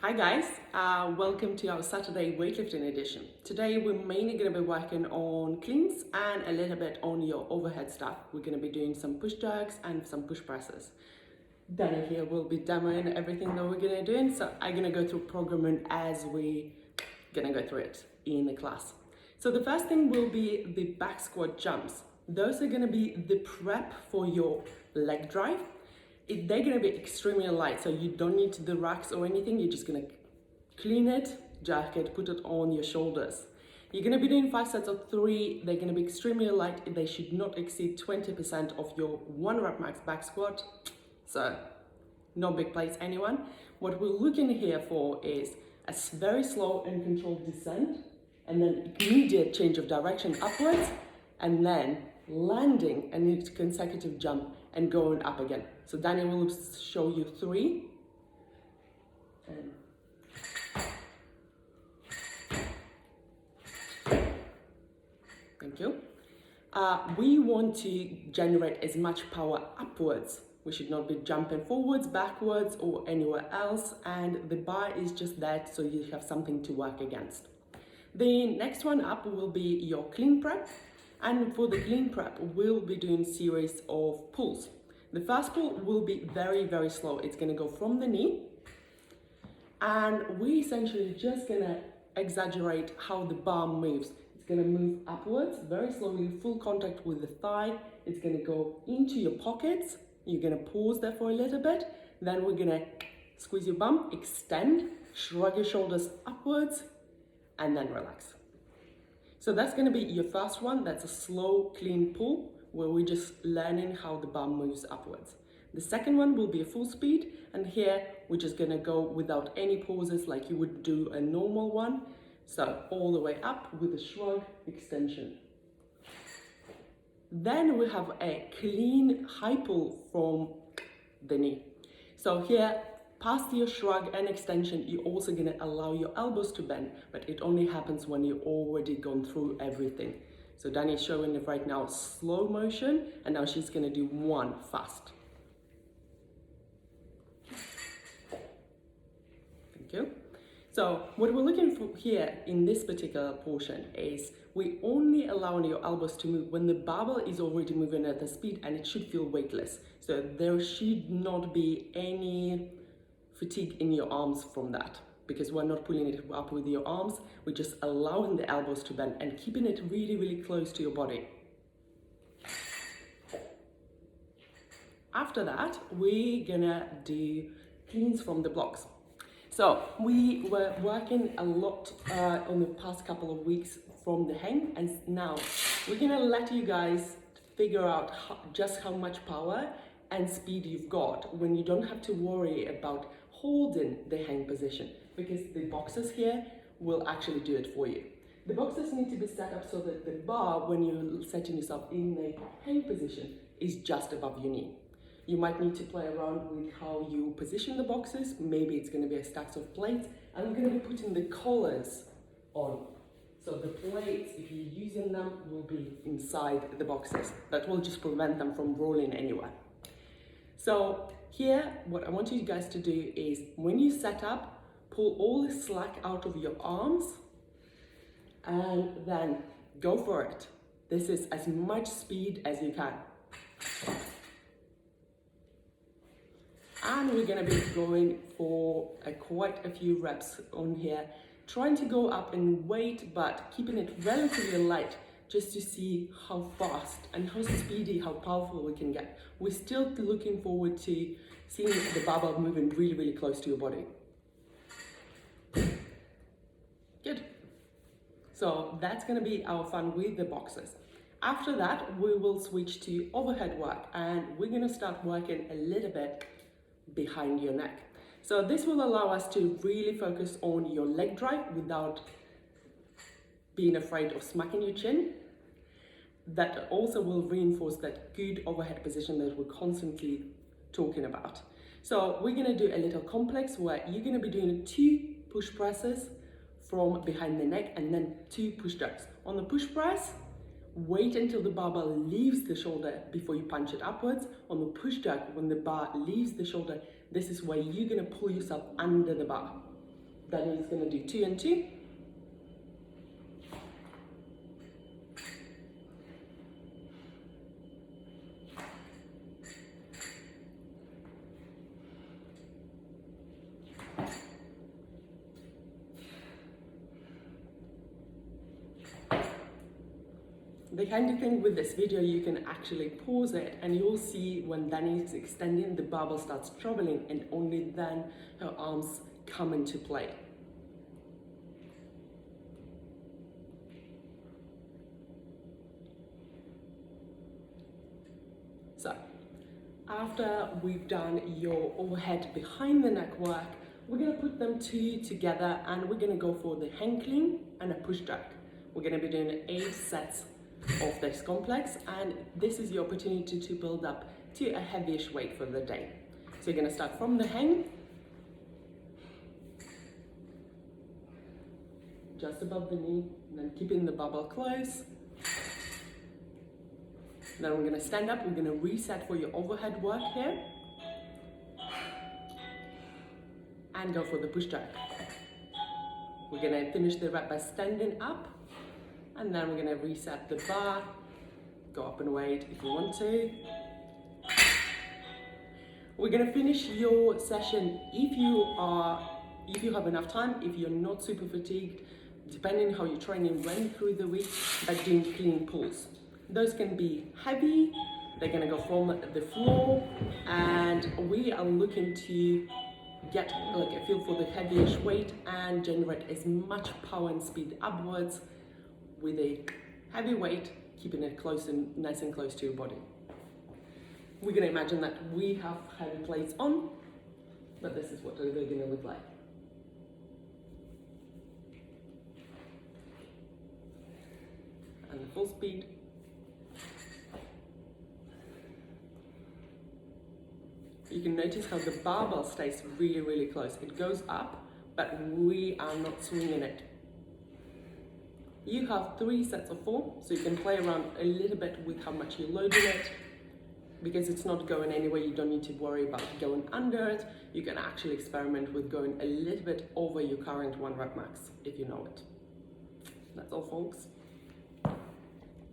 Hi guys, welcome to our Saturday weightlifting edition. Today we're mainly going to be working on cleans and a little bit on your overhead stuff. We're going to be doing some push jerks and some push presses. Danny here will be demoing everything that we're going to be doing, so I'm going to go through programming as we going to go through it in the class. So the first thing will be the back squat jumps. Those are going to be the prep for your leg drive. They're going to be extremely light, so you don't need the racks or anything. You're just going to clean it, jerk it, put it on your shoulders. You're going to be doing 5 sets of 3. They're going to be extremely light. They should not exceed 20% of your 1 rep max back squat. So no big plates, anyone. What we're looking here for is a very slow and controlled descent, and then immediate change of direction upwards, and then landing a consecutive jump and going up again. So Daniel will show you 3. And thank you. We want to generate as much power upwards. We should not be jumping forwards, backwards, or anywhere else. And the bar is just that, so you have something to work against. The next one up will be your clean prep. And for the clean prep, we'll be doing series of pulls. The first pull will be very, very slow. It's going to go from the knee. And we essentially just going to exaggerate how the bar moves. It's going to move upwards very slowly, full contact with the thigh. It's going to go into your pockets. You're going to pause there for a little bit. Then we're going to squeeze your bum, extend, shrug your shoulders upwards, and then relax. So that's going to be your first one. That's a slow, clean pull where we're just learning how the bum moves upwards. The second one will be a full speed, and here we're just going to go without any pauses like you would do a normal one. So all the way up with a shrug, extension. Then we have a clean high pull from the knee. So here, past your shrug and extension, you're also going to allow your elbows to bend, but it only happens when you've already gone through everything. So Dani's showing it right now, slow motion, and now she's going to do 1 fast. Thank you. So what we're looking for here in this particular portion is we only allow your elbows to move when the barbell is already moving at the speed, and it should feel weightless. So there should not be any fatigue in your arms from that, because we're not pulling it up with your arms. We're just allowing the elbows to bend and keeping it really, really close to your body. After that, we're gonna do cleans from the blocks. So we were working a lot on the past couple of weeks from the hang, and now we're gonna let you guys figure out just how much power and speed you've got when you don't have to worry about holding the hang position, because the boxes here will actually do it for you. The boxes need to be set up so that the bar, when you're setting yourself in a hang position, is just above your knee. You might need to play around with how you position the boxes. Maybe it's going to be a stack of plates, and I'm going to be putting the collars on. So the plates, if you're using them, will be inside the boxes. That will just prevent them from rolling anywhere. So here, what I want you guys to do is, when you set up, pull all the slack out of your arms and then go for it. This is as much speed as you can. And we're going to be going for quite a few reps on here, trying to go up in weight, but keeping it relatively light, just to see how fast and how speedy, how powerful we can get. We're still looking forward to seeing the barbell moving really, really close to your body. Good. So that's going to be our fun with the boxes. After that, we will switch to overhead work, and we're going to start working a little bit behind your neck. So this will allow us to really focus on your leg drive without being afraid of smacking your chin. That also will reinforce that good overhead position that we're constantly talking about. So we're going to do a little complex where you're going to be doing 2 push presses from behind the neck and then 2 push jerks. On the push press, wait until the barbell leaves the shoulder before you punch it upwards. On the push jerk, when the bar leaves the shoulder, this is where you're going to pull yourself under the bar. Then he's gonna do 2 and 2. The handy thing with this video, you can actually pause it and you'll see when Dani is extending, the barbell starts traveling, and only then her arms come into play. So, after we've done your overhead behind the neck work, we're gonna put them two together and we're gonna go for the hang clean and a push jack. We're gonna be doing 8 sets of this complex, and this is your opportunity to build up to a heavyish weight for the day. So you're going to start from the hang, just above the knee, and then keeping the barbell close. Then we're going to stand up, we're going to reset for your overhead work here, and go for the push jack. We're going to finish the rep by standing up, and then we're going to reset the bar, go up and wait if you want to. We're going to finish your session if you have enough time, if you're not super fatigued, depending how your training went through the week, by doing clean pulls. Those can be heavy, they're going to go from the floor, and we are looking to get like a feel for the heavyish weight and generate as much power and speed upwards with a heavy weight, keeping it close and nice and close to your body. We're going to imagine that we have heavy plates on, but this is what they're going to look like. And full speed. You can notice how the barbell stays really, really close. It goes up, but we are not swinging it. You have 3 sets of 4, so you can play around a little bit with how much you're loading it. Because it's not going anywhere, you don't need to worry about going under it. You can actually experiment with going a little bit over your current 1 rep max, if you know it. That's all, folks.